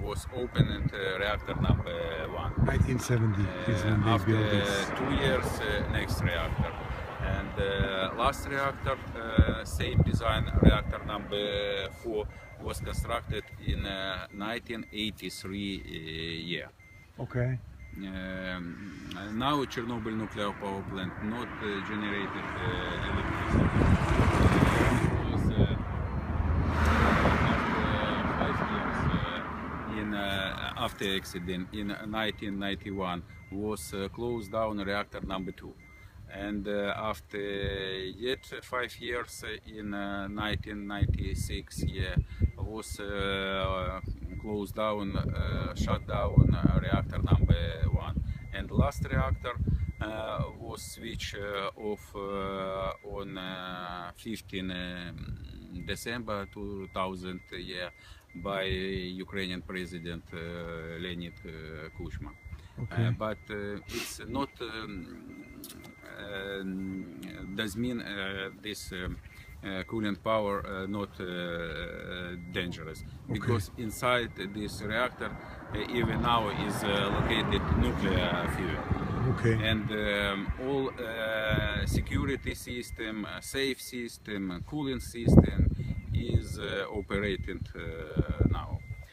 was opened reactor number 1. 1970 is when they After built this. 2 years, next reactor. And last reactor, same design, reactor number 4, was constructed in 1983 year. Okay. Now Chernobyl nuclear power plant not generated electricity. Because after 5 years in after accident in 1991 was closed down reactor number 2, and after yet 5 years in 1996 was closed down, shut down reactor number 1, and last reactor was switched off on 15 December 2000 by Ukrainian President Leonid Kuchma. Okay. But it's not does mean this coolant power not dangerous, because inside this reactor even now is located nuclear fuel. Okay. And all security system, safe system, cooling system is operating now.